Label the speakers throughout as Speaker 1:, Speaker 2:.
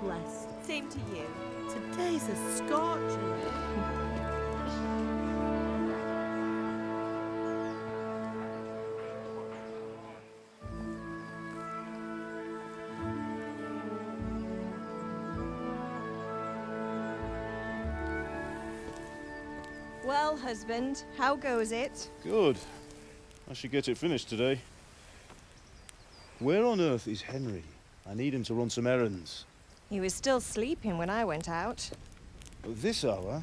Speaker 1: bless.
Speaker 2: Same to you.
Speaker 1: Today's a scorcher.
Speaker 2: Well, husband, how goes it?
Speaker 3: Good. I should get it finished today. Where on earth is Henry? I need him to run some errands.
Speaker 2: He was still sleeping when I went out.
Speaker 3: At this hour?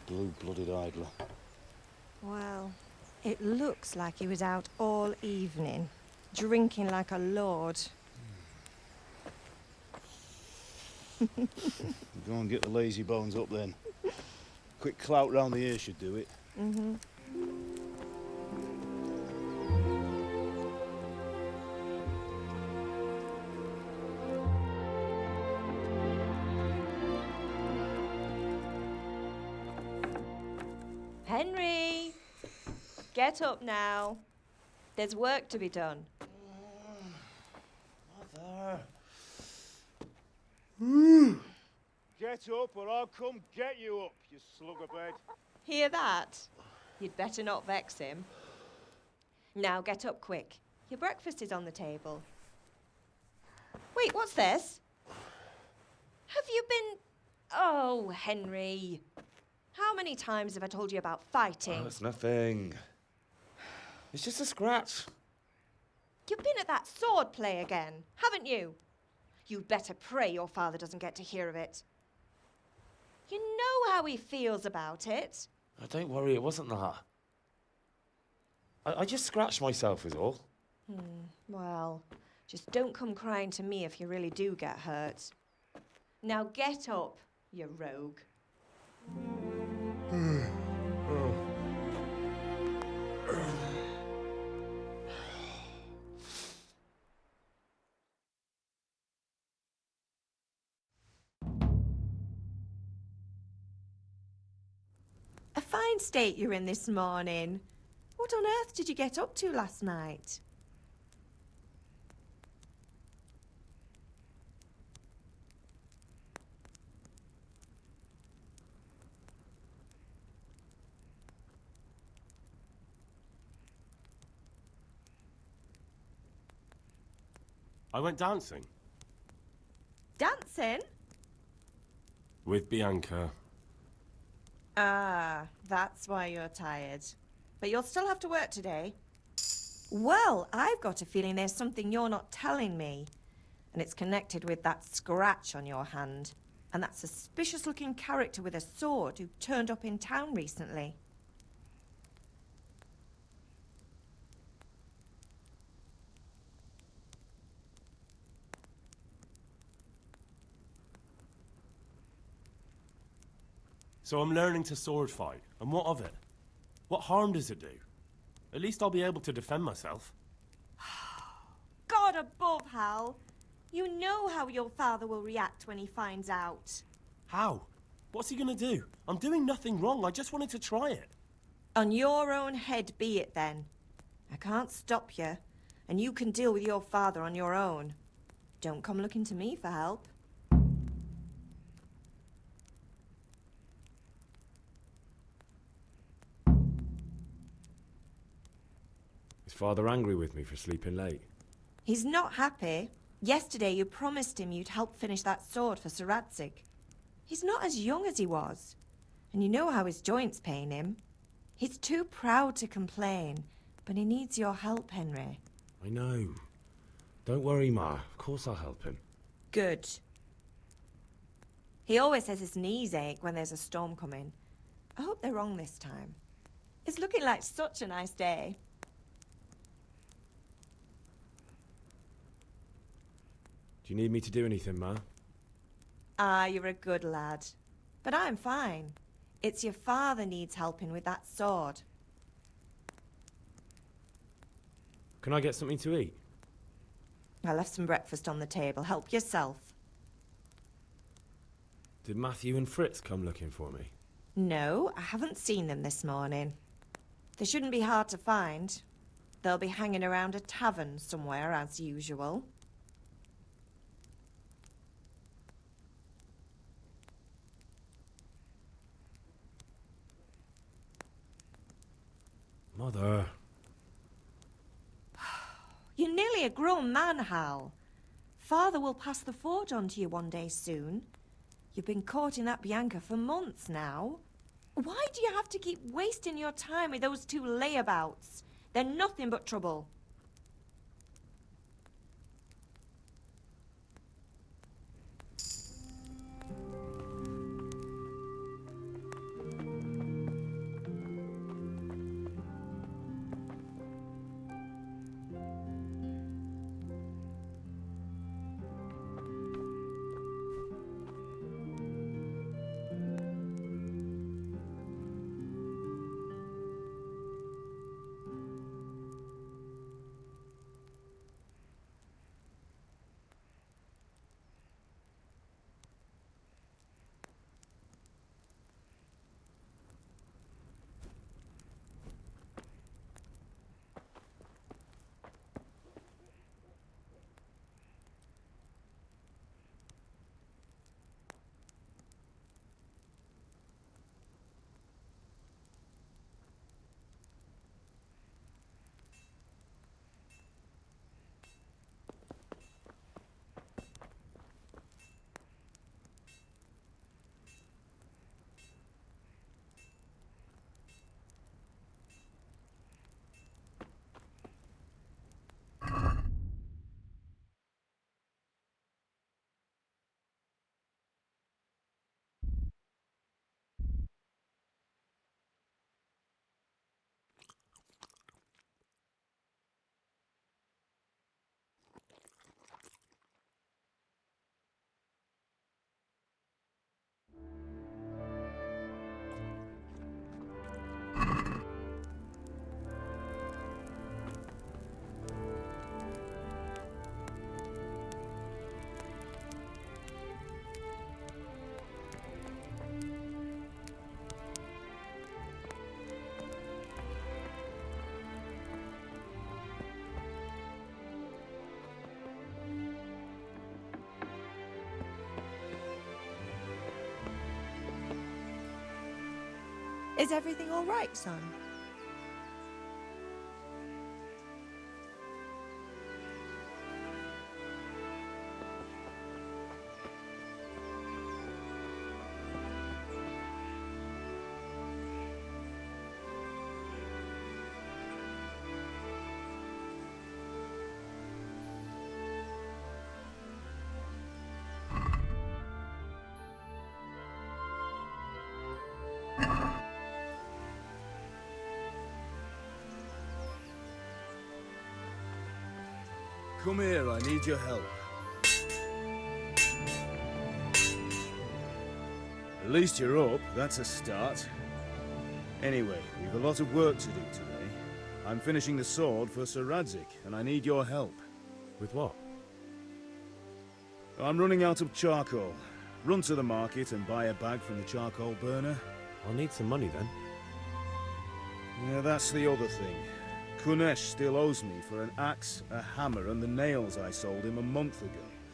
Speaker 3: Blue-blooded idler.
Speaker 2: Well, it looks like he was out all evening, drinking like a lord.
Speaker 3: Go and get the lazy bones up then. Quick clout round the ear should do it.
Speaker 2: Mm-hmm. Henry! Get up now. There's work to be done.
Speaker 3: Mother. Get up or I'll come get you up, you slug of bed.
Speaker 2: Hear that? You'd better not vex him. Now get up quick. Your breakfast is on the table. Wait, what's this? Have you been... Oh, Henry. How many times have I told you about fighting?
Speaker 4: Oh, it's nothing. It's just a scratch.
Speaker 2: You've been at that sword play again, haven't you? You'd better pray your father doesn't get to hear of it. You know how he feels about it.
Speaker 4: Oh, don't worry, it wasn't that. I just scratched myself is all.
Speaker 2: Well, just don't come crying to me if you really do get hurt. Now get up, you rogue. A fine state you're in this morning. What on earth did you get up to last night?
Speaker 5: I went dancing.
Speaker 2: Dancing?
Speaker 5: With Bianca.
Speaker 2: Ah, that's why you're tired. But you'll still have to work today. Well, I've got a feeling there's something you're not telling me. And it's connected with that scratch on your hand. And that suspicious-looking character with a sword who turned up in town recently.
Speaker 5: So I'm learning to sword fight. And what of it? What harm does it do? At least I'll be able to defend myself.
Speaker 2: God above, Hal. You know how your father will react when he finds out.
Speaker 5: How? What's he gonna do? I'm doing nothing wrong. I just wanted to try it.
Speaker 2: On your own head be it then. I can't stop you, and you can deal with your father on your own. Don't come looking to me for help.
Speaker 4: Is Father angry with me for sleeping late?
Speaker 2: He's not happy. Yesterday you promised him you'd help finish that sword for Sir Radzig. He's not as young as he was, and you know how his joints pain him. He's too proud to complain, but he needs your help, Henry.
Speaker 4: I know. Don't worry, Ma. Of course I'll help him.
Speaker 2: Good. He always says his knees ache when there's a storm coming. I hope they're wrong this time. It's looking like such a nice day.
Speaker 4: Do you need me to do anything, Ma?
Speaker 2: Ah, you're a good lad. But I'm fine. It's your father needs helping with that sword.
Speaker 4: Can I get something to eat?
Speaker 2: I left some breakfast on the table. Help yourself.
Speaker 4: Did Matthew and Fritz come looking for me?
Speaker 2: No, I haven't seen them this morning. They shouldn't be hard to find. They'll be hanging around a tavern somewhere, as usual.
Speaker 4: Mother.
Speaker 2: You're nearly a grown man, Hal. Father will pass the forge on to you one day soon. You've been courting that Bianca for months now. Why do you have to keep wasting your time with those two layabouts? They're nothing but trouble. Is everything all right, son?
Speaker 3: Come here, I need your help. At least you're up, that's a start. Anyway, we've a lot of work to do today. I'm finishing the sword for Sir Radzig, and I need your help.
Speaker 4: With what?
Speaker 3: I'm running out of charcoal. Run to the market and buy a bag from the charcoal burner.
Speaker 4: I'll need some money then.
Speaker 3: Yeah, that's the other thing. Kunesh still owes me for an axe, a hammer, and the nails I sold him a month ago.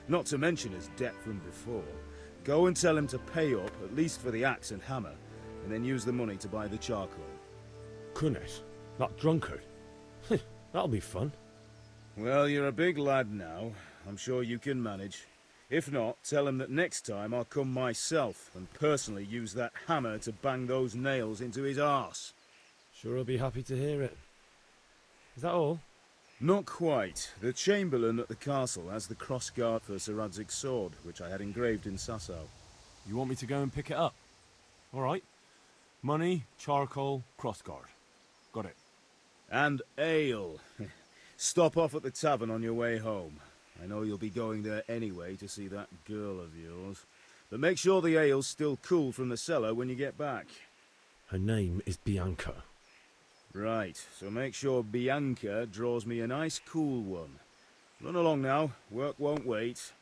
Speaker 3: Not to mention his debt from before. Go and tell him to pay up, at least for the axe and hammer, and then use the money to buy the charcoal.
Speaker 4: Kunesh? That drunkard? That'll be fun.
Speaker 3: Well, you're a big lad now. I'm sure you can manage. If not, tell him that next time I'll come myself and personally use that hammer to bang those nails into his arse.
Speaker 4: Sure he'll be happy to hear it. Is that all?
Speaker 3: Not quite. The Chamberlain at the castle has the crossguard for Sir Radzig's sword, which I had engraved in Sasau.
Speaker 5: You want me to go and pick it up? All right. Money, charcoal, crossguard. Got it.
Speaker 3: And ale. Stop off at the tavern on your way home. I know you'll be going there anyway to see that girl of yours. But make sure the ale's still cool from the cellar when you get back.
Speaker 4: Her name is Bianca.
Speaker 3: Right, so make sure Bianca draws me a nice cool one. Run along now, work won't wait.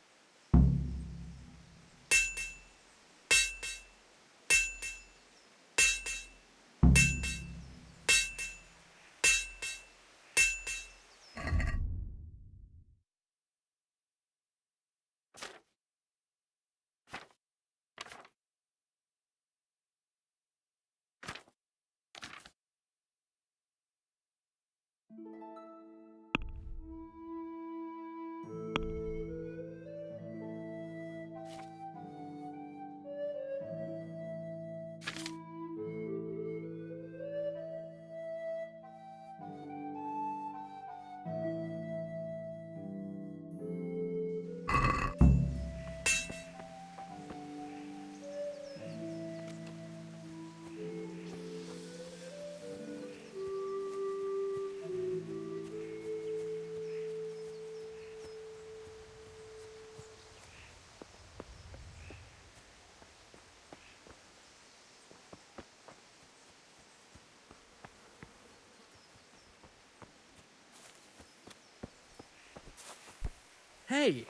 Speaker 6: Hey!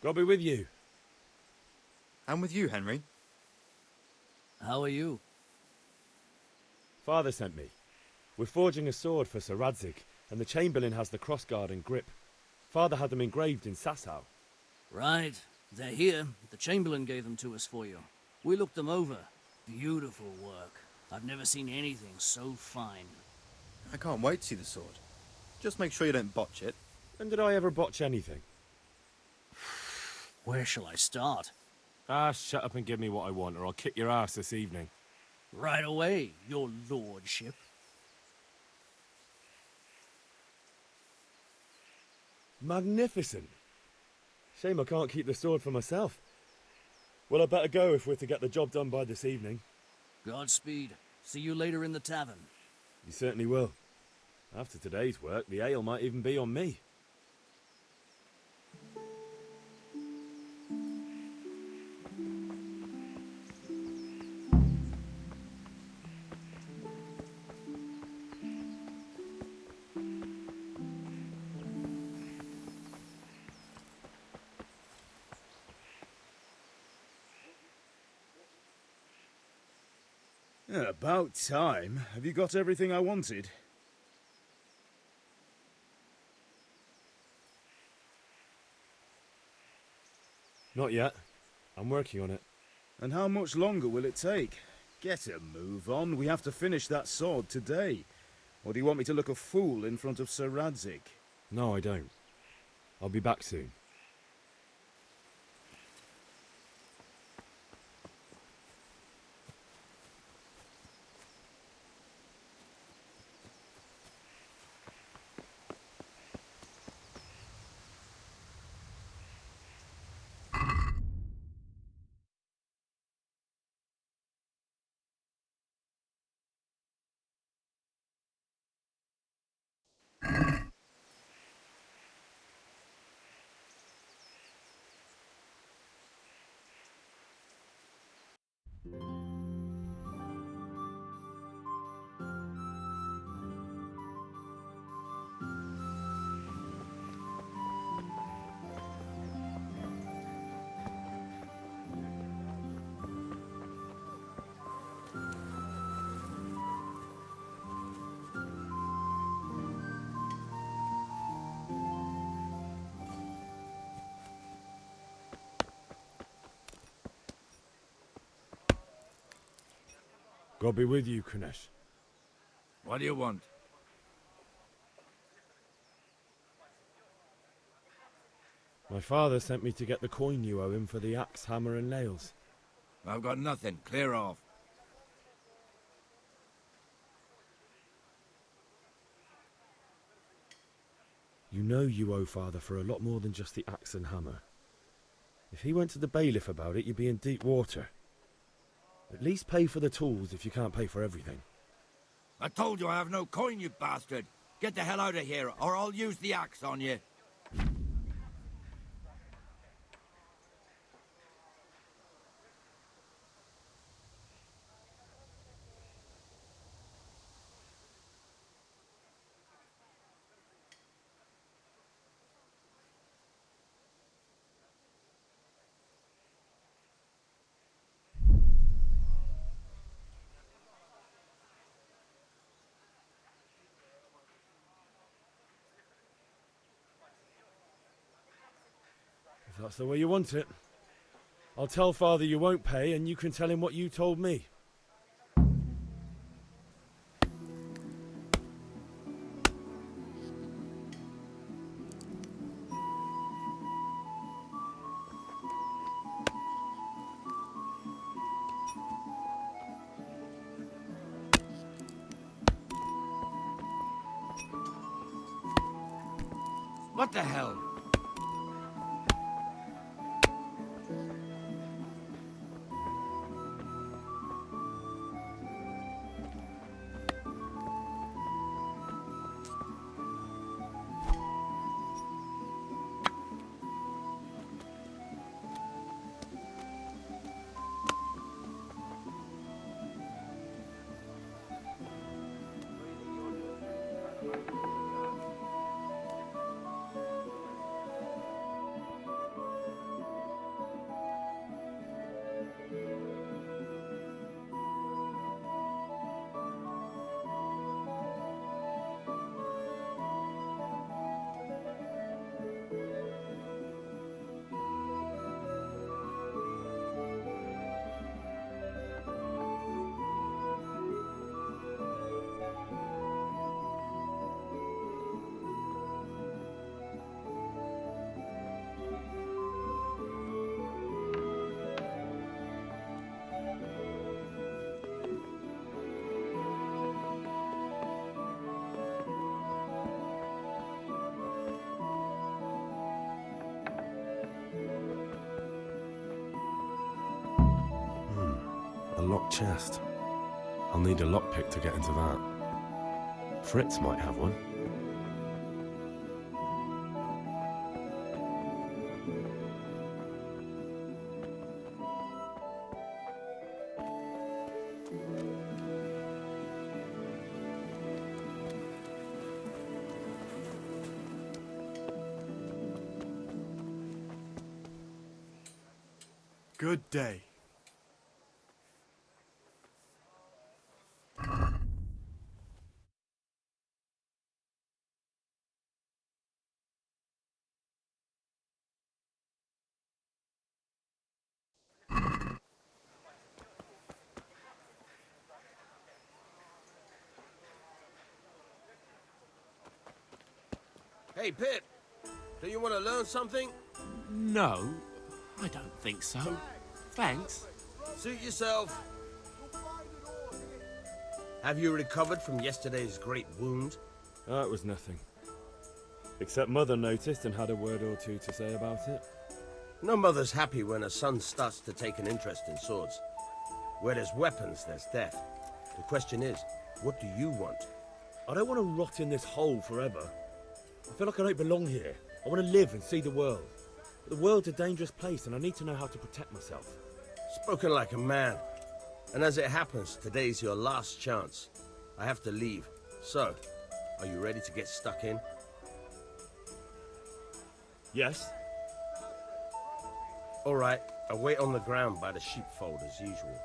Speaker 4: God be with you.
Speaker 7: And with you, Henry.
Speaker 6: How are you?
Speaker 4: Father sent me. We're forging a sword for Sir Radzig, and the Chamberlain has the crossguard and grip. Father had them engraved in Sasau.
Speaker 6: Right. They're here. The Chamberlain gave them to us for you. We looked them over. Beautiful work. I've never seen anything so fine.
Speaker 7: I can't wait to see the sword. Just make sure you don't botch it.
Speaker 4: When did I ever botch anything?
Speaker 6: Where shall I start?
Speaker 5: Ah, shut up and give me what I want, or I'll kick your ass this evening.
Speaker 6: Right away, your lordship.
Speaker 4: Magnificent. Shame I can't keep the sword for myself. Well, I better go if we're to get the job done by this evening.
Speaker 6: Godspeed. See you later in the tavern.
Speaker 4: You certainly will. After today's work, the ale might even be on me.
Speaker 3: Yeah, about time. Have you got everything I wanted?
Speaker 4: Not yet. I'm working on it.
Speaker 3: And how much longer will it take? Get a move on. We have to finish that sword today. Or do you want me to look a fool in front of Sir Radzig?
Speaker 4: No, I don't. I'll be back soon. God be with you, Kunesh.
Speaker 8: What do you want?
Speaker 4: My father sent me to get the coin you owe him for the axe, hammer and nails.
Speaker 8: I've got nothing. Clear off.
Speaker 4: You know you owe father for a lot more than just the axe and hammer. If he went to the bailiff about it, you'd be in deep water. At least pay for the tools if you can't pay for everything.
Speaker 8: I told you I have no coin, you bastard. Get the hell out of here, or I'll use the axe on you.
Speaker 4: If that's the way you want it. I'll tell father you won't pay, and you can tell him what you told me.
Speaker 8: What the hell?
Speaker 5: A locked chest. I'll need a lockpick to get into that. Fritz might have one.
Speaker 9: Good day.
Speaker 10: Hey, Pip. Do you want to learn something?
Speaker 11: No, I don't think so. Thanks.
Speaker 10: Suit yourself. Have you recovered from yesterday's great wound?
Speaker 4: It was nothing. Except Mother noticed and had a word or two to say about it.
Speaker 10: No mother's happy when her son starts to take an interest in swords. Where there's weapons, there's death. The question is, what do you want?
Speaker 4: I don't want to rot in this hole forever. I feel like I don't belong here. I want to live and see the world. But the world's a dangerous place and I need to know how to protect myself.
Speaker 10: Spoken like a man. And as it happens, today's your last chance. I have to leave. So, are you ready to get stuck in?
Speaker 4: Yes?
Speaker 10: All right, I'll wait on the ground by the sheepfold as usual.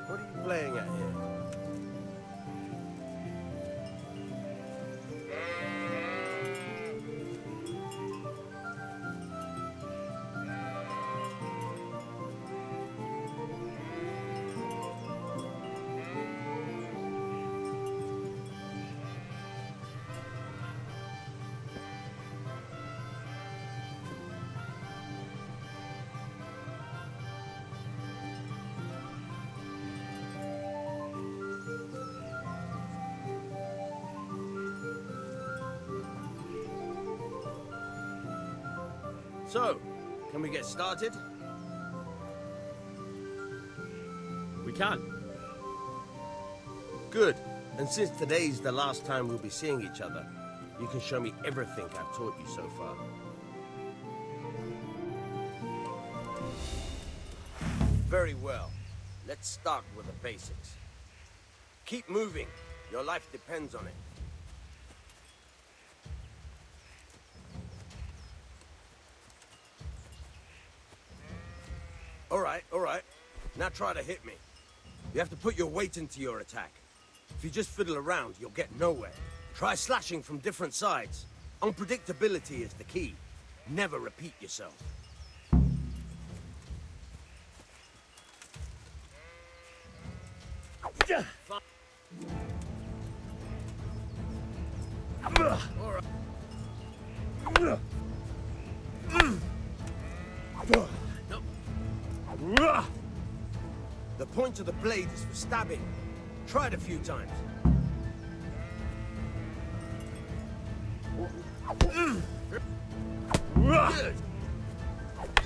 Speaker 10: What are you playing at here? So, can we get started?
Speaker 4: We can.
Speaker 10: Good. And since today's the last time we'll be seeing each other, you can show me everything I've taught you so far. Very well. Let's start with the basics. Keep moving. Your life depends on it. All right. Now try to hit me. You have to put your weight into your attack. If you just fiddle around, you'll get nowhere. Try slashing from different sides. Unpredictability is the key. Never repeat yourself. All right. The point of the blade is for stabbing. Try it a few times. Good.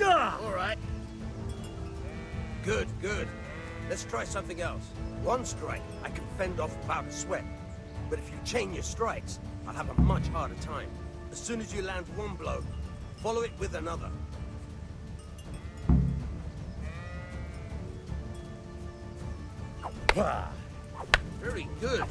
Speaker 10: All right. Good. Let's try something else. One strike, I can fend off without a sweat. But if you chain your strikes, I'll have a much harder time. As soon as you land one blow, follow it with another. Very good.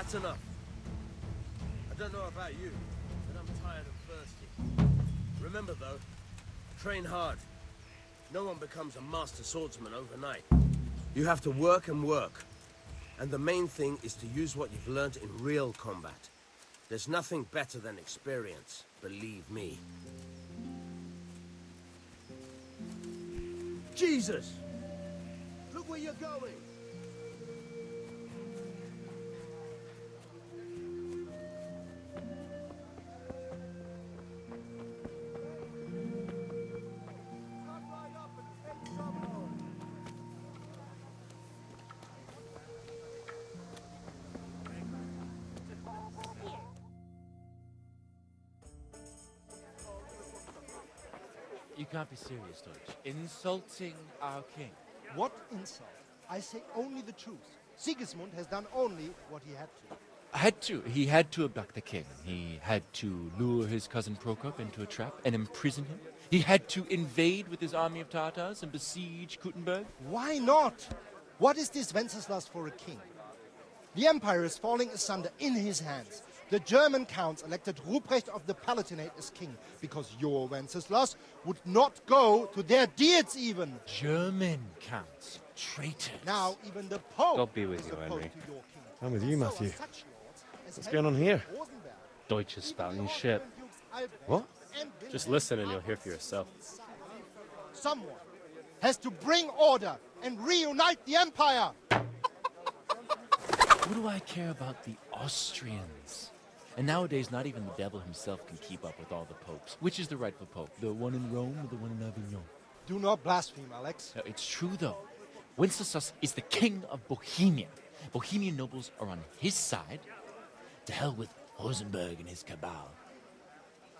Speaker 10: That's enough. I don't know about you, but I'm tired and thirsty. Remember though, train hard. No one becomes a master swordsman overnight. You have to work and work. And the main thing is to use what you've learned in real combat. There's nothing better than experience, believe me. Jesus! Look where you're going!
Speaker 11: You can't be serious, Deutsch. Insulting our king.
Speaker 9: What insult? I say only the truth. Sigismund has done only what he had to.
Speaker 11: He had to abduct the king. He had to lure his cousin Prokop into a trap and imprison him. He had to invade with his army of Tatars and besiege Kuttenberg.
Speaker 9: Why not? What is this Wenceslas for a king? The empire is falling asunder in his hands. The German counts elected Ruprecht of the Palatinate as king because your Wenceslas would not go to their deeds even.
Speaker 11: German counts. Traitors.
Speaker 9: Now even the Pope
Speaker 12: God be with
Speaker 9: is
Speaker 12: you,
Speaker 9: opposed
Speaker 12: Henry.
Speaker 9: to your king.
Speaker 4: I'm with you,
Speaker 9: So are
Speaker 4: Matthew.
Speaker 9: such lords as
Speaker 4: What's going on here?
Speaker 9: Rosenberg,
Speaker 12: Deutsch is spouting shit.
Speaker 4: What?
Speaker 9: and
Speaker 12: Just listen and you'll hear for yourself.
Speaker 9: Someone has to bring order and reunite the empire.
Speaker 11: What do I care about the Austrians? And nowadays, not even the devil himself can keep up with all the popes. Which is the rightful pope? The one in Rome or the one in Avignon?
Speaker 9: Do not blaspheme, Alex.
Speaker 11: No, it's true, though. Wenceslas is the king of Bohemia. Bohemian nobles are on his side. To hell with Rosenberg and his cabal.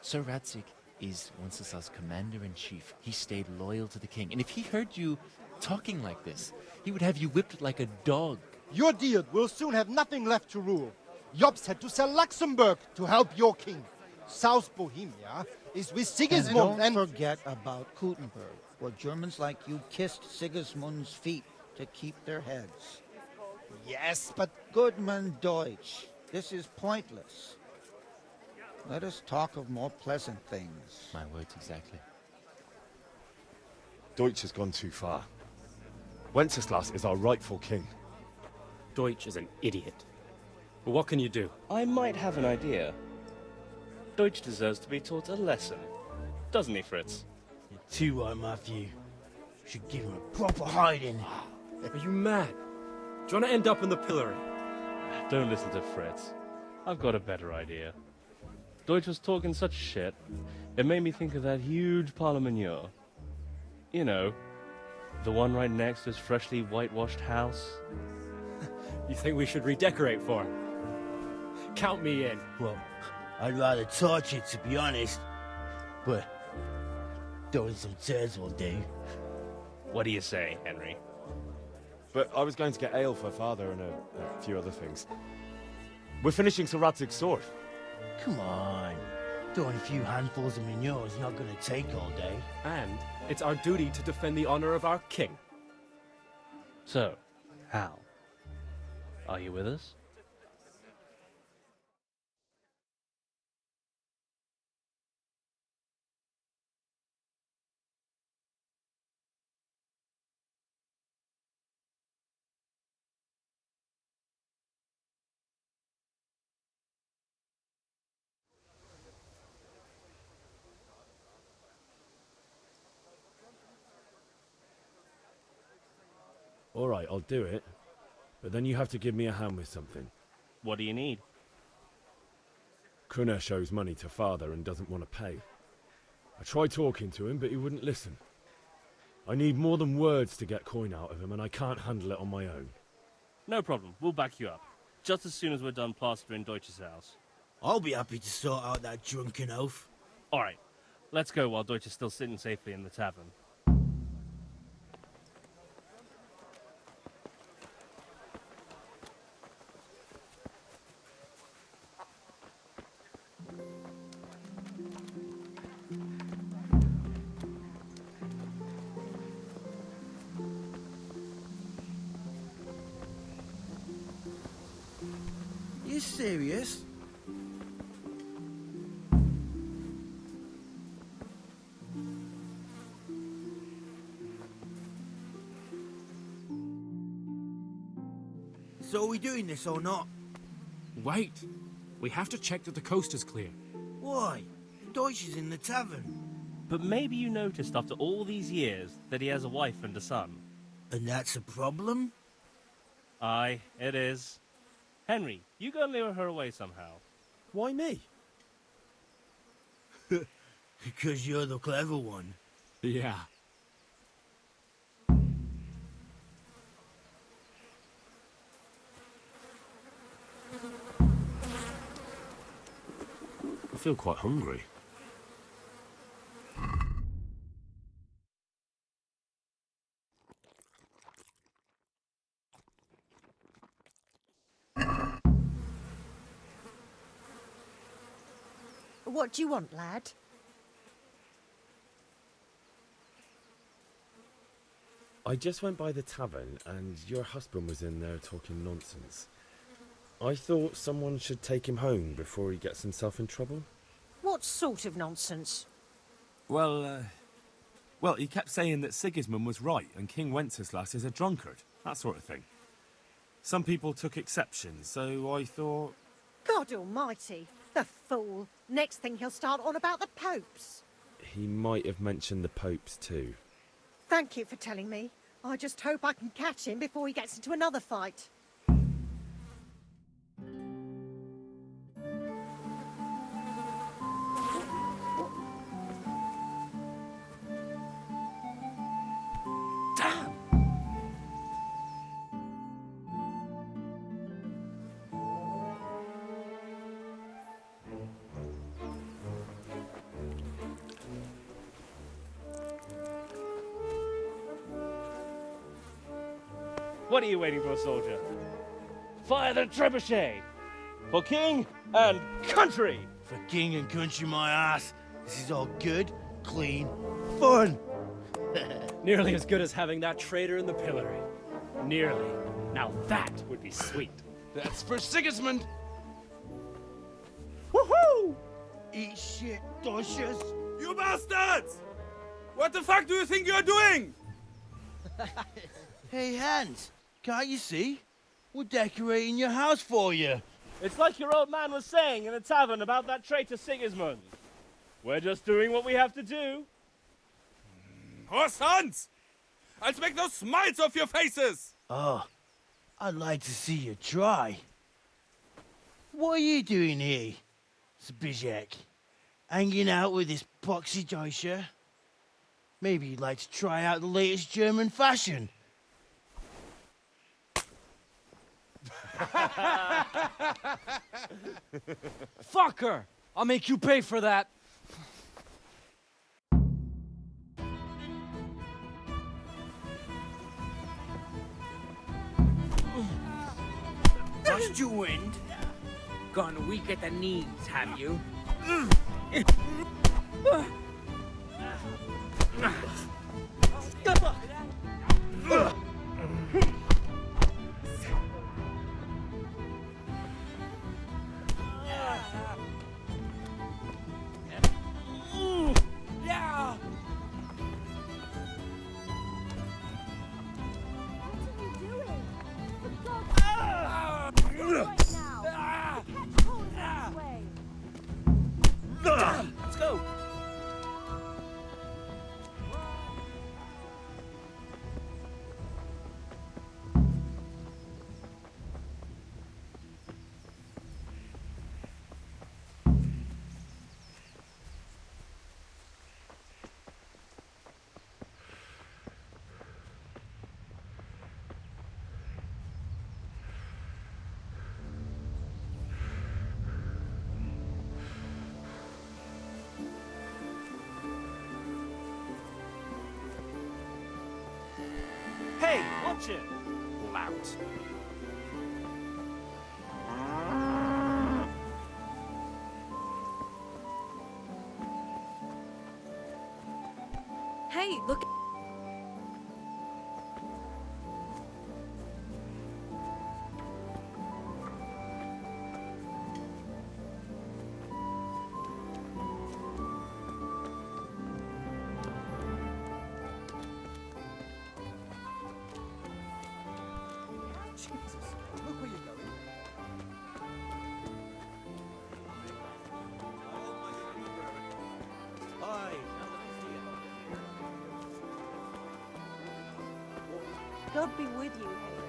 Speaker 11: Sir Radzig is Wenceslas' commander-in-chief. He stayed loyal to the king. And if he heard you talking like this, he would have you whipped like a dog.
Speaker 9: Your deal will soon have nothing left to rule. Jobst had to sell Luxembourg to help your king. South Bohemia is with Sigismund
Speaker 13: And don't forget about Kuttenberg, where Germans like you kissed Sigismund's feet to keep their heads.
Speaker 9: Yes, but
Speaker 13: Goodman Deutsch, this is pointless. Let us talk of more pleasant things.
Speaker 11: My words exactly.
Speaker 4: Deutsch has gone too far. Wenceslas is our rightful king.
Speaker 12: Deutsch is an idiot. But what can you do? I might have an idea. Deutsch deserves to be taught a lesson. Doesn't he, Fritz?
Speaker 6: You're too right, Matthew. Should give him a proper hiding.
Speaker 12: Are you mad? Do you want to end up in the pillory? Don't listen to Fritz. I've got a better idea. Deutsch was talking such shit, it made me think of that huge parliament. You know, the one right next to his freshly whitewashed house. You think we should redecorate for him? Count me in.
Speaker 6: Well, I'd rather torch it, to be honest. But throwing some tears will do.
Speaker 12: What do you say, Henry?
Speaker 4: But I was going to get ale for father and a few other things. We're finishing Sir Radzig's sword.
Speaker 6: Come on. Throwing a few handfuls of manure is not going to take all day.
Speaker 12: And it's our duty to defend the honor of our king. So, Hal, are you with us?
Speaker 4: All right, I'll do it. But then you have to give me a hand with something.
Speaker 12: What do you need?
Speaker 4: Kunesh owes money to father and doesn't want to pay. I tried talking to him, but he wouldn't listen. I need more than words to get coin out of him, and I can't handle it on my own.
Speaker 12: No problem. We'll back you up. Just as soon as we're done plastering Deutsch's house.
Speaker 6: I'll be happy to sort out that drunken oaf.
Speaker 12: All right. Let's go while Deutsch is still sitting safely in the tavern.
Speaker 10: You
Speaker 8: this serious? So are we doing this or not?
Speaker 14: Wait. We have to check that the coast is clear.
Speaker 8: Why? Deutsch is in the tavern.
Speaker 12: But maybe you noticed after all these years that he has a wife and a son.
Speaker 8: And that's a problem?
Speaker 12: Aye, it is. Henry, you go and lure her away somehow.
Speaker 4: Why me?
Speaker 8: Because you're the clever one.
Speaker 14: Yeah.
Speaker 5: I feel quite hungry.
Speaker 1: What do you want, lad?
Speaker 4: I just went by the tavern and your husband was in there talking nonsense. I thought someone should take him home before he gets himself in trouble.
Speaker 1: What sort of nonsense?
Speaker 14: Well, he kept saying that Sigismund was right and King Wenceslas is a drunkard, that sort of thing. Some people took exception, so I thought...
Speaker 1: God almighty, the fool. Next thing he'll start on about the popes.
Speaker 4: He might have mentioned the popes too.
Speaker 1: Thank you for telling me. I just hope I can catch him before he gets into another fight.
Speaker 14: Damn!
Speaker 12: What are you waiting for, soldier? Fire the trebuchet! For king and country!
Speaker 8: For king and country, my ass. This is all good, clean, fun.
Speaker 15: Nearly as good as having that traitor in the pillory. Nearly. Now that would be sweet.
Speaker 14: That's for Sigismund!
Speaker 8: Woohoo! Eat shit, Deutsches.
Speaker 10: You bastards! What the fuck do you think you're doing?
Speaker 8: Hey, Hans, can't you see? We're decorating your house for you.
Speaker 12: It's like your old man was saying in the tavern about that traitor Sigismund. We're just doing what we have to do.
Speaker 10: Oh, sons! I'll make those smiles off your faces!
Speaker 8: Oh, I'd like to see you try. What are you doing here, Zbigniew? Hanging out with this poxy Deutscher? Maybe you'd like to try out the latest German fashion.
Speaker 15: Fucker! I'll make you pay for that.
Speaker 8: Lost your wind?
Speaker 16: Gone weak at the knees, have you?
Speaker 12: Let's go! Hey, watch it! Lout.
Speaker 1: Hey, look.
Speaker 9: Jesus, look where you're going.
Speaker 1: God be with you, Henry.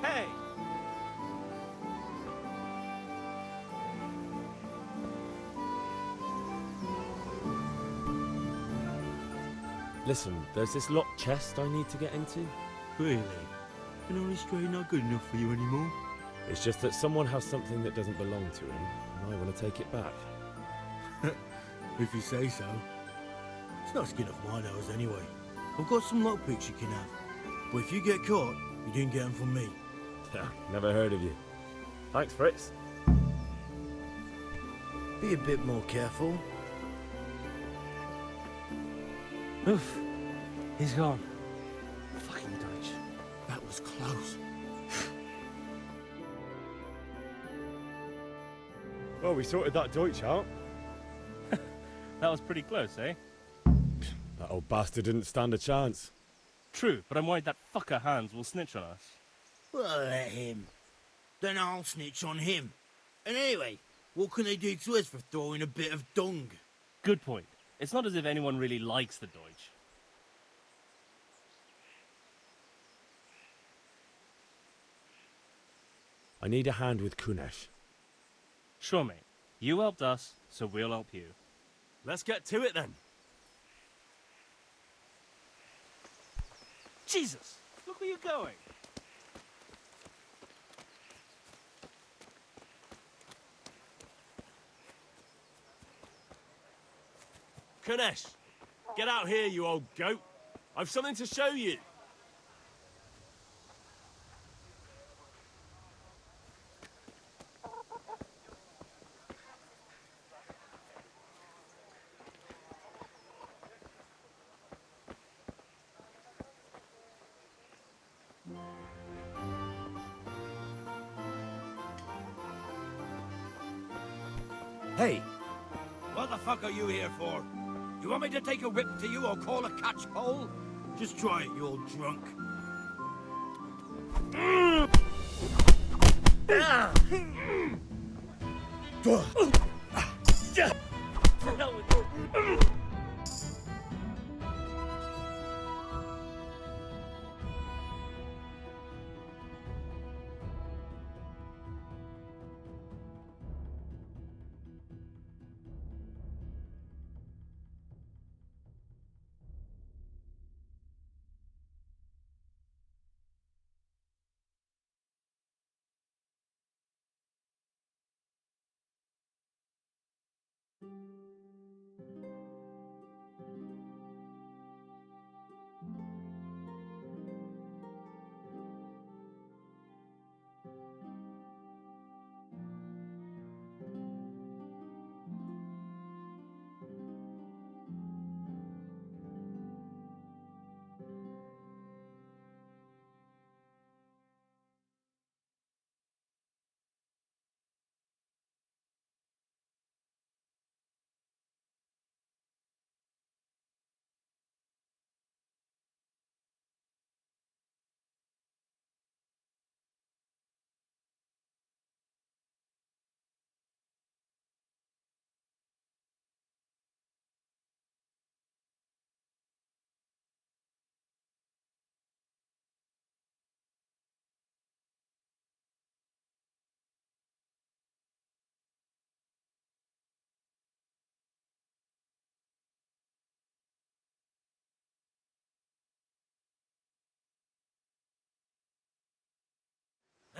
Speaker 15: Hey!
Speaker 4: Listen, there's this locked chest I need to get into.
Speaker 8: Really? An honest trade not good enough for you anymore?
Speaker 4: It's just that someone has something that doesn't belong to him, and I want to take it back.
Speaker 8: If you say so. It's not skin off my nose anyway. I've got some lockpicks you can have. But if you get caught, you didn't get them from me.
Speaker 4: Never heard of you. Thanks, Fritz.
Speaker 8: Be a bit more careful. Oof. He's gone. Fucking Deutsch. That was close.
Speaker 4: Well, we sorted that Deutsch out.
Speaker 12: That was pretty close, eh?
Speaker 4: That old bastard didn't stand a chance.
Speaker 12: True, but I'm worried that fucker Hans will snitch on us.
Speaker 8: Well, let him. Then I'll snitch on him. And anyway, what can they do to us for throwing a bit of dung?
Speaker 12: Good point. It's not as if anyone really likes the Deutsch.
Speaker 4: I need a hand with Kunesh.
Speaker 12: Sure, mate. You helped us, so we'll help you.
Speaker 14: Let's get to it then.
Speaker 15: Jesus! Look where you're going!
Speaker 14: Kunesh, get out here, you old goat. I've something to show you.
Speaker 10: Hey! What the fuck are you here for? You want me to take a whip to you or call a catchpole?
Speaker 8: Just try it, you old drunk.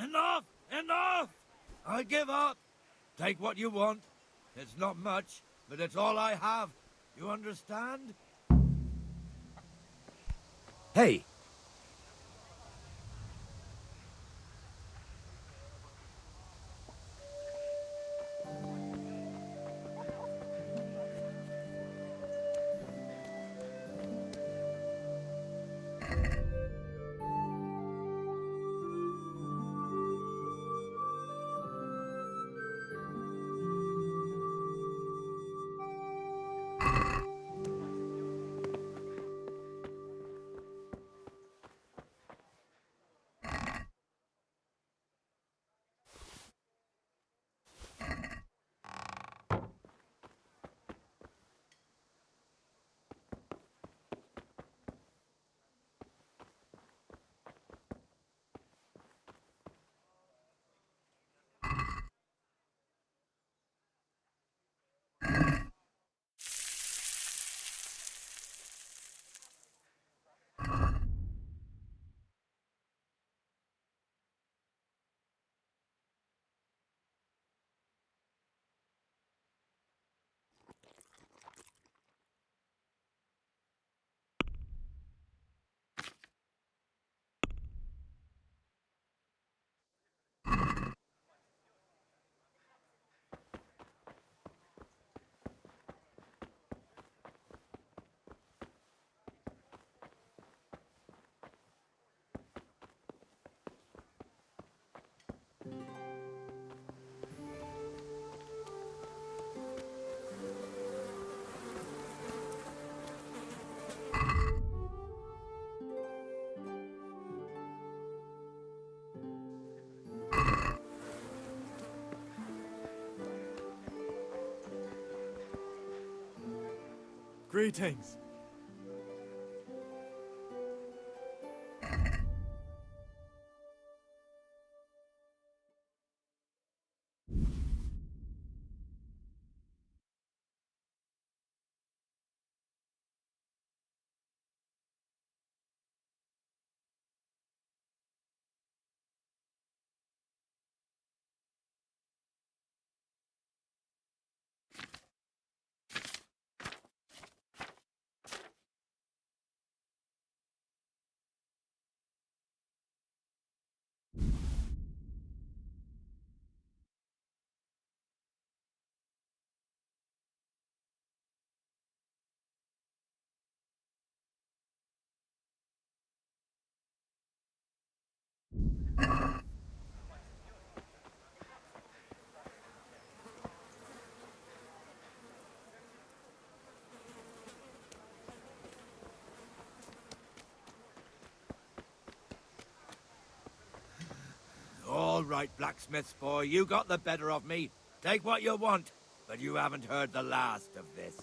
Speaker 10: Enough! Enough! I give up. Take what you want. It's not much, but it's all I have. You understand? Hey!
Speaker 14: Greetings.
Speaker 10: All right, blacksmith's boy, you got the better of me. Take what you want, but you haven't heard the last of this.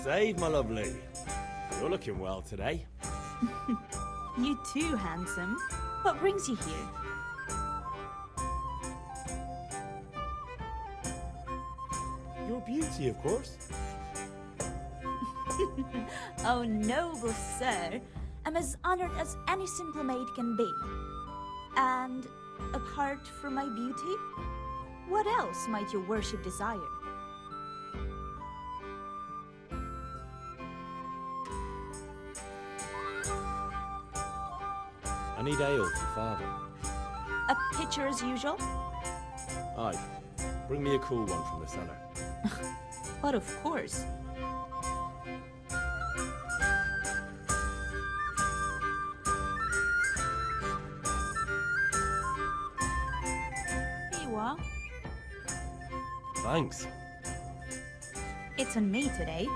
Speaker 14: save, my lovely. You're looking well today.
Speaker 17: You too, handsome. What brings you here?
Speaker 14: Your beauty, of course.
Speaker 17: Oh, noble sir. I'm as honored as any simple maid can be. And apart from my beauty, what else might your worship desire?
Speaker 4: I need ale for father.
Speaker 17: A pitcher as usual?
Speaker 4: Aye. Bring me a cool one from the cellar.
Speaker 17: But of course. Here you are.
Speaker 5: Thanks.
Speaker 17: It's on me today.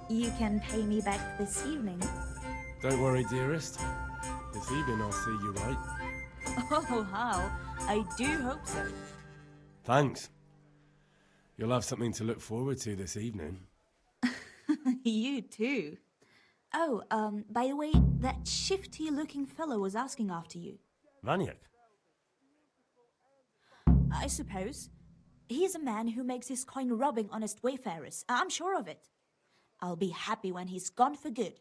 Speaker 17: You can pay me back this evening.
Speaker 5: Don't worry, dearest. This evening I'll see you right.
Speaker 17: Oh, how? I do hope so.
Speaker 5: Thanks. You'll have something to look forward to this evening.
Speaker 17: You too. Oh, by the way, that shifty-looking fellow was asking after you.
Speaker 5: Vaniak?
Speaker 17: I suppose. He's a man who makes his coin robbing honest wayfarers. I'm sure of it. I'll be happy when he's gone for good.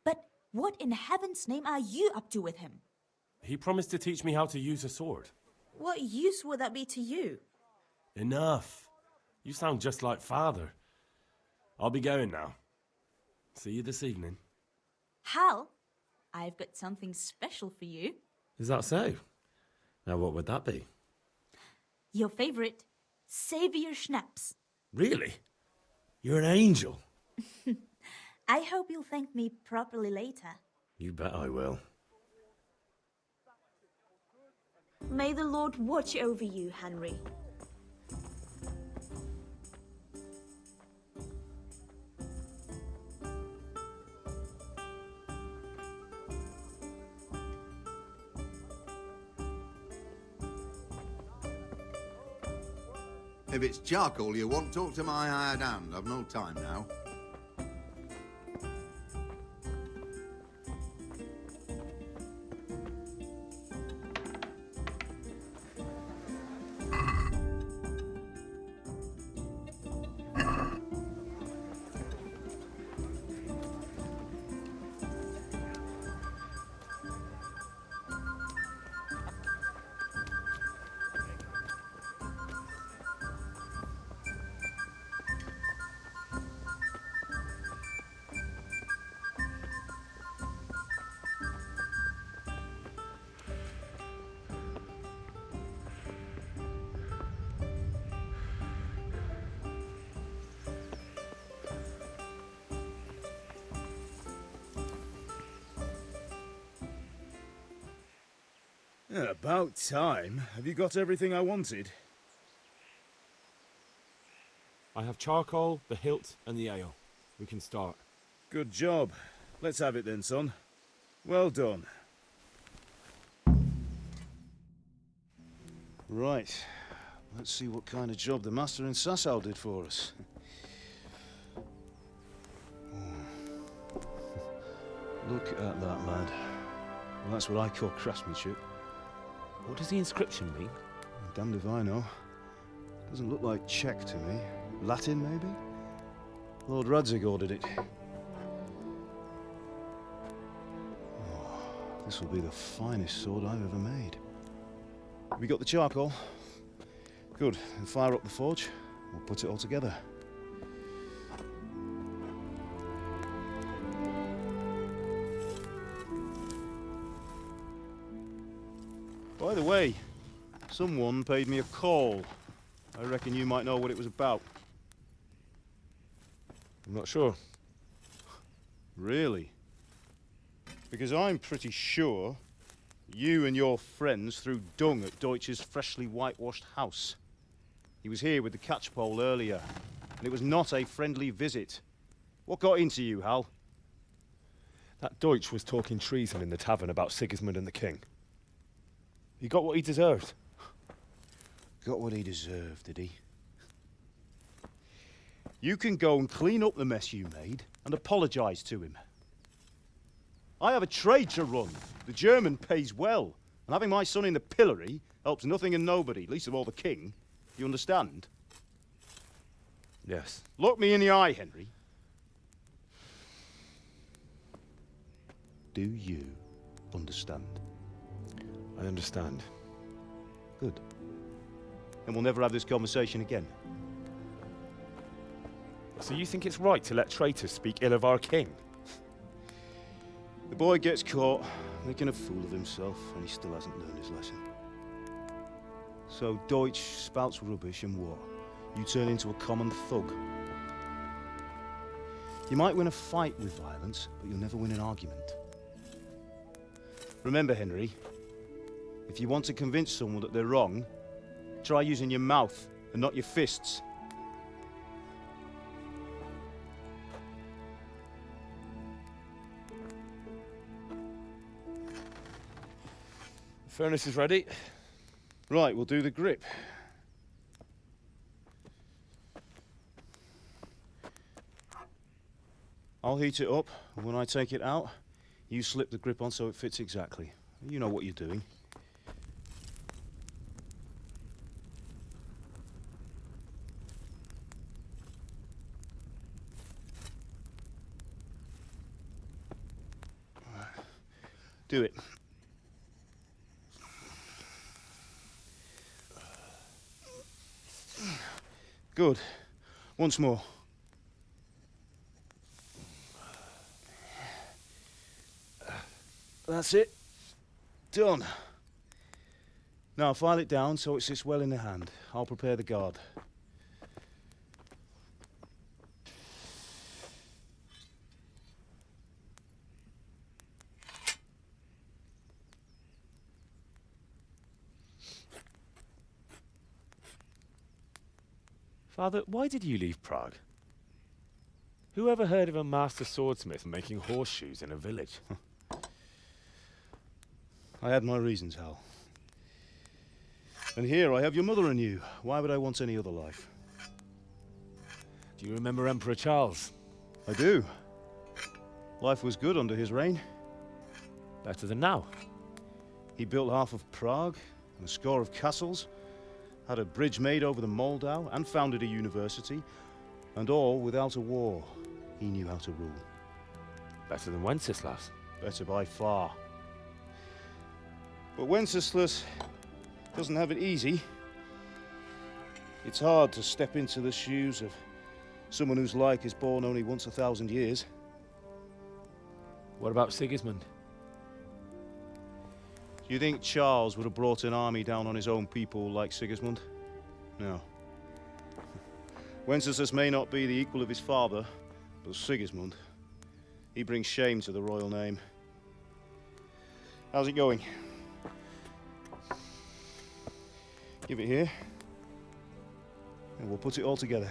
Speaker 17: But what in heaven's name are you up to with him?
Speaker 5: He promised to teach me how to use a sword.
Speaker 17: What use would that be to you?
Speaker 5: Enough. You sound just like father. I'll be going now. See you this evening.
Speaker 17: Hal, I've got something special for you.
Speaker 4: Is that so? Now what would that be?
Speaker 17: Your favorite, Savior Schnapps.
Speaker 4: Really? You're an angel.
Speaker 17: I hope you'll thank me properly later.
Speaker 4: You bet I will.
Speaker 17: May the Lord watch over you, Henry.
Speaker 18: If it's charcoal you want, talk to my hired hand. I've no time now.
Speaker 3: Yeah, about time. Have you got everything I wanted?
Speaker 14: I have charcoal, the hilt, and the ale. We can start.
Speaker 3: Good job. Let's have it then, son. Well done. Right. Let's see what kind of job the master in Sasau did for us. Look at that, lad. Well, that's what I call craftsmanship.
Speaker 4: What does the inscription mean?
Speaker 3: Damned if I know. Doesn't look like Czech to me. Latin, maybe? Lord Radzig ordered it. Oh, this will be the finest sword I've ever made. Have you got the charcoal? Good. Then fire up the forge. We'll put it all together. By the way, someone paid me a call. I reckon you might know what it was about.
Speaker 4: I'm not sure.
Speaker 3: Really? Because I'm pretty sure you and your friends threw dung at Deutsch's freshly whitewashed house. He was here with the catchpole earlier, and it was not a friendly visit. What got into you, Hal?
Speaker 4: That Deutsch was talking treason in the tavern about Sigismund and the king. He got what he deserved.
Speaker 3: Got what he deserved, did he? You can go and clean up the mess you made and apologise to him. I have a trade to run. The German pays well, and having my son in the pillory helps nothing and nobody, least of all the king. You understand?
Speaker 4: Yes.
Speaker 3: Look me in the eye, Henry. Do you understand?
Speaker 4: I understand.
Speaker 3: Good. And we'll never have this conversation again.
Speaker 4: So you think it's right to let traitors speak ill of our king?
Speaker 3: The boy gets caught, making a fool of himself, and he still hasn't learned his lesson. So Deutsch spouts rubbish, and what? You turn into a common thug. You might win a fight with violence, but you'll never win an argument. Remember, Henry, if you want to convince someone that they're wrong, try using your mouth and not your fists.
Speaker 4: The furnace is ready.
Speaker 3: Right, we'll do the grip. I'll heat it up, and when I take it out, you slip the grip on so it fits exactly. You know what you're doing. Do it. Good. Once more. That's it. Done. Now file it down so it sits well in the hand. I'll prepare the guard.
Speaker 4: Father, why did you leave Prague? Who ever heard of a master swordsmith making horseshoes in a village?
Speaker 3: I had my reasons, Hal. And here I have your mother and you. Why would I want any other life?
Speaker 4: Do you remember Emperor Charles?
Speaker 3: I do. Life was good under his reign.
Speaker 4: Better than now.
Speaker 3: He built half of Prague and a score of castles, had a bridge made over the Moldau, and founded a university, and all without a war. He knew how to rule.
Speaker 4: Better than Wenceslas.
Speaker 3: Better by far. But Wenceslas doesn't have it easy. It's hard to step into the shoes of someone whose like is born only once 1,000 years.
Speaker 4: What about Sigismund?
Speaker 3: Do you think Charles would have brought an army down on his own people like Sigismund? No. Wenceslas may not be the equal of his father, but Sigismund, he brings shame to the royal name. How's it going? Give it here, and we'll put it all together.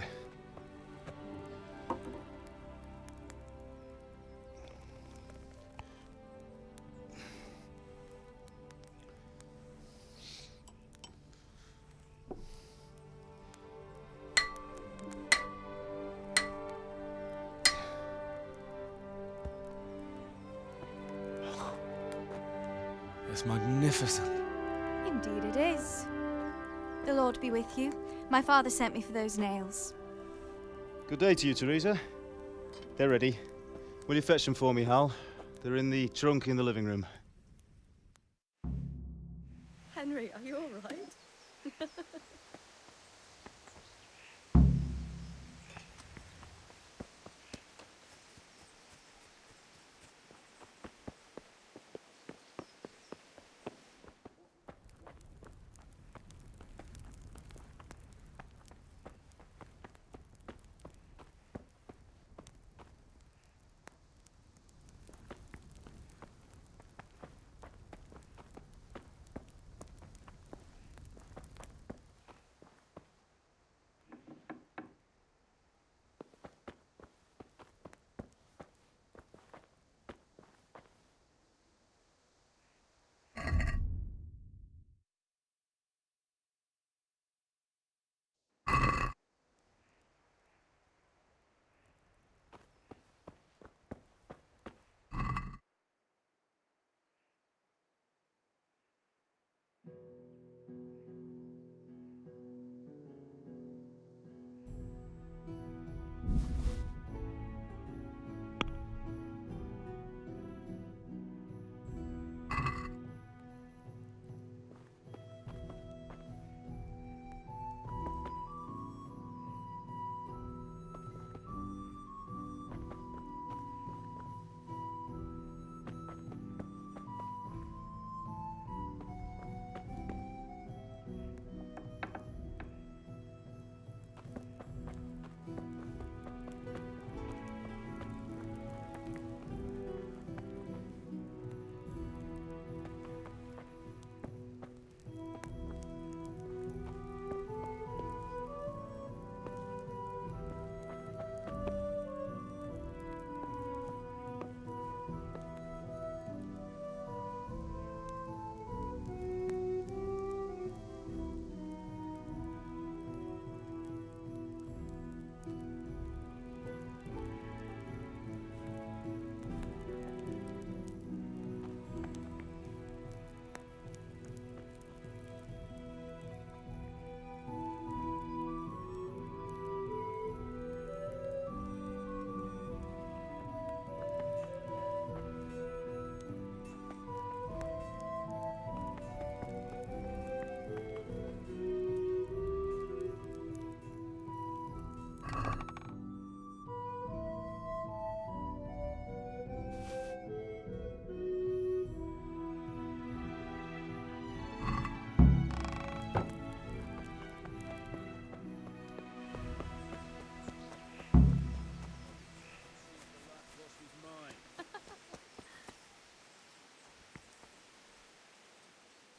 Speaker 14: It's magnificent.
Speaker 19: Indeed it is. The Lord be with you. My father sent me for those nails.
Speaker 3: Good day to you, Teresa. They're ready. Will you fetch them for me, Hal? They're in the trunk in the living room.
Speaker 2: Henry, are you all right?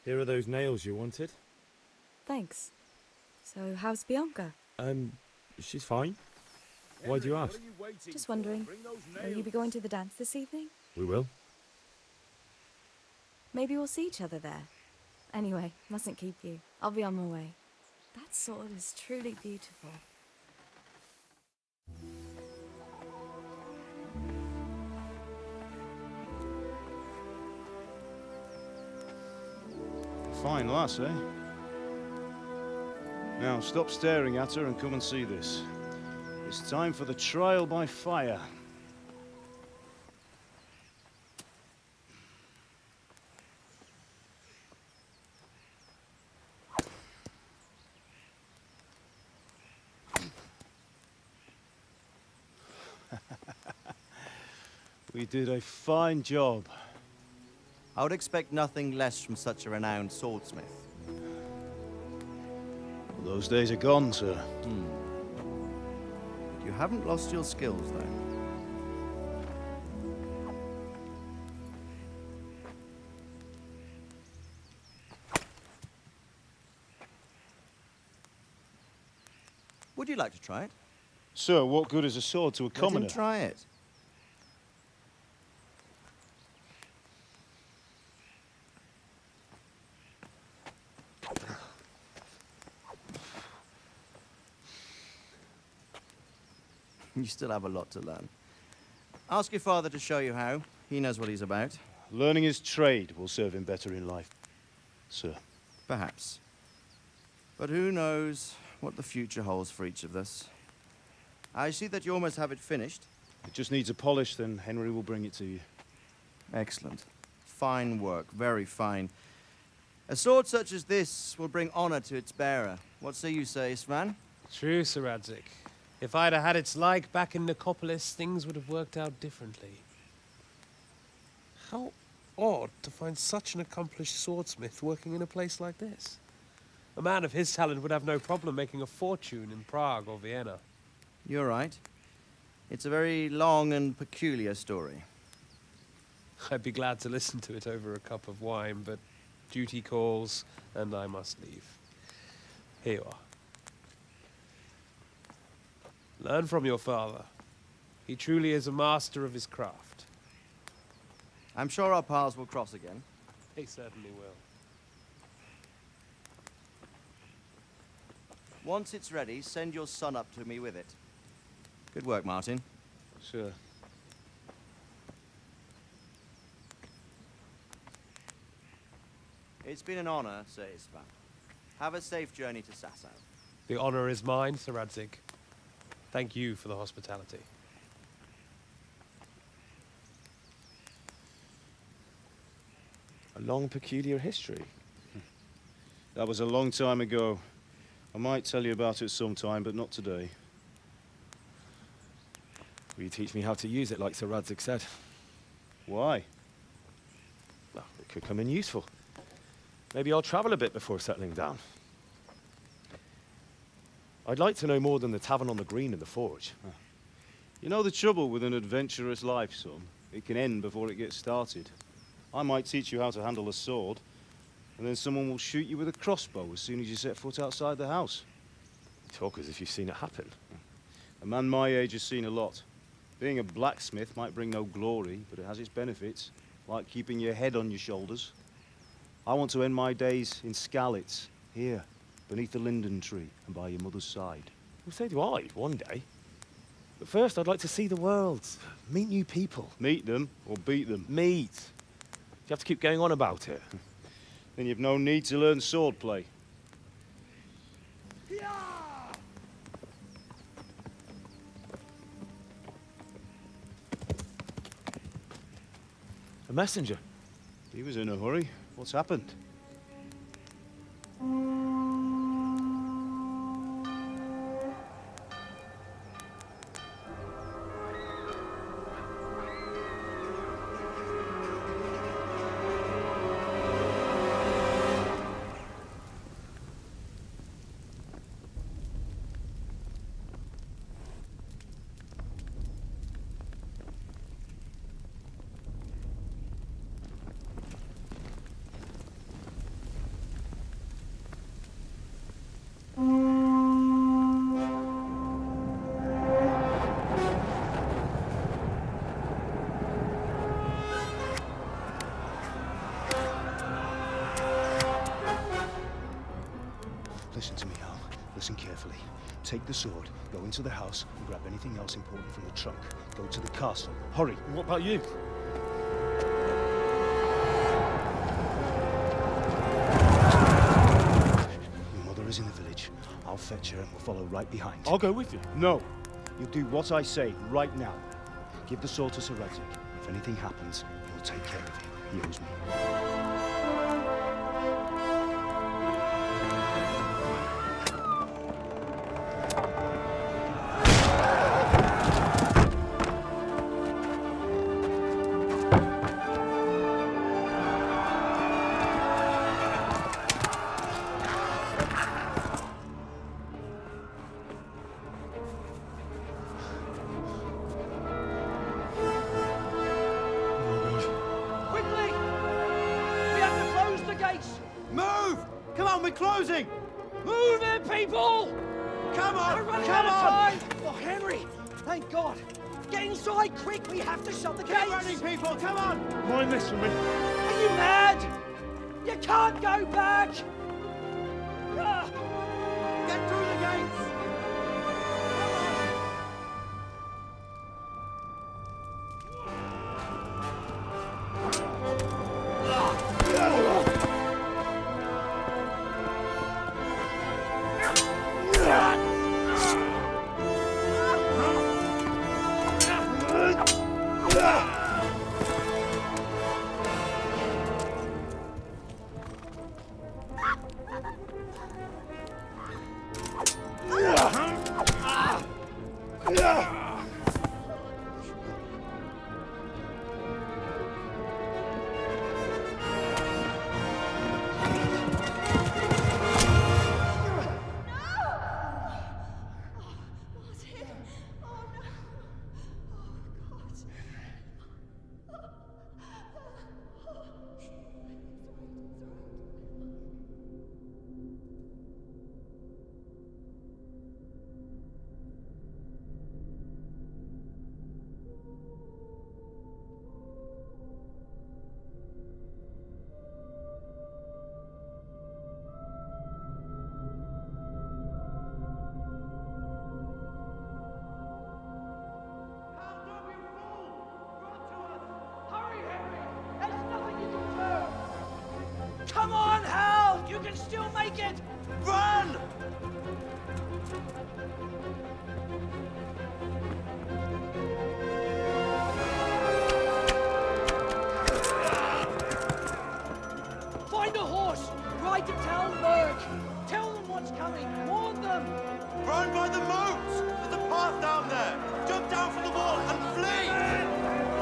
Speaker 4: Here are those nails you wanted.
Speaker 20: Thanks. So, how's Bianca?
Speaker 4: She's fine. Why do you ask?
Speaker 20: Just wondering, will you be going to the dance this evening?
Speaker 4: We will.
Speaker 20: Maybe we'll see each other there. Anyway, mustn't keep you. I'll be on my way. That sword is truly beautiful.
Speaker 3: Fine lass, eh? Now, stop staring at her and come and see this. It's time for the trial by fire. We did a fine job.
Speaker 7: I would expect nothing less from such a renowned swordsmith.
Speaker 3: Those days are gone, sir.
Speaker 7: You haven't lost your skills, though. Would you like to try it?
Speaker 3: Sir, what good is a sword to a commoner?
Speaker 7: Let him try it. You still have a lot to learn. Ask your father to show you how. He knows what he's about.
Speaker 3: Learning his trade will serve him better in life, sir.
Speaker 7: Perhaps. But who knows what the future holds for each of us. I see that you almost have it finished.
Speaker 3: It just needs a polish, then Henry will bring it to you.
Speaker 7: Excellent. Fine work, very fine. A sword such as this will bring honor to its bearer. What say you, Svan?
Speaker 15: True, Sir Radzik. If I'd have had its like back in Nicopolis, things would have worked out differently. How odd to find such an accomplished swordsmith working in a place like this. A man of his talent would have no problem making a fortune in Prague or Vienna.
Speaker 7: You're right. It's a very long and peculiar story.
Speaker 15: I'd be glad to listen to it over a cup of wine, but duty calls, and I must leave. Here you are. Learn from your father. He truly is a master of his craft.
Speaker 7: I'm sure our paths will cross again.
Speaker 15: They certainly will.
Speaker 7: Once it's ready, send your son up to me with it. Good work, Martin.
Speaker 3: Sure.
Speaker 7: It's been an honor, Sir Isvan. Have a safe journey to Sasau.
Speaker 15: The honor is mine, Sir Radzik. Thank you for the hospitality.
Speaker 4: A long, peculiar history.
Speaker 3: That was a long time ago. I might tell you about it sometime, but not today.
Speaker 4: Will you teach me how to use it, like Sir Radzik said?
Speaker 3: Why?
Speaker 4: Well, it could come in useful. Maybe I'll travel a bit before settling down. I'd like to know more than the tavern on the green and the forge.
Speaker 3: You know the trouble with an adventurous life, son? It can end before it gets started. I might teach you how to handle a sword, and then someone will shoot you with a crossbow as soon as you set foot outside the house.
Speaker 4: You talk as if you've seen it happen.
Speaker 3: A man my age has seen a lot. Being a blacksmith might bring no glory, but it has its benefits, like keeping your head on your shoulders. I want to end my days in Skalitz, here, beneath the linden tree and by your mother's side.
Speaker 4: Well, so do I, one day. But first, I'd like to see the world, meet new people.
Speaker 3: Meet them or beat them?
Speaker 4: Meet. You have to keep going on about it.
Speaker 3: Then you've no need to learn swordplay.
Speaker 4: A messenger.
Speaker 3: He was in a hurry. What's happened? Listen to me, Hal. Listen carefully. Take the sword, go into the house, and grab anything else important from the trunk. Go to the castle. Hurry!
Speaker 4: And what about you?
Speaker 3: Your mother is in the village. I'll fetch her and we'll follow right behind.
Speaker 4: I'll go with you.
Speaker 3: No! You'll do what I say right now. Give the sword to Sir Radzik. If anything happens, he'll take care of you. He owes me.
Speaker 8: Closing! Move it, people! Come on!
Speaker 16: We're running
Speaker 8: come
Speaker 16: out of
Speaker 8: on!
Speaker 16: time! Oh, Henry! Thank God! Get inside, quick! We have to shut the gates!
Speaker 8: Get running, people! Come on!
Speaker 4: Mind this for me.
Speaker 16: Are you mad? You can't go back! Ah.
Speaker 8: Get through the gates!
Speaker 16: Come on, Hal! You can still make it! Run! Find a horse! Ride to Talmberg! Tell them what's coming! Warn them!
Speaker 8: Run by the moat! There's a path down there! Jump down from the wall and flee!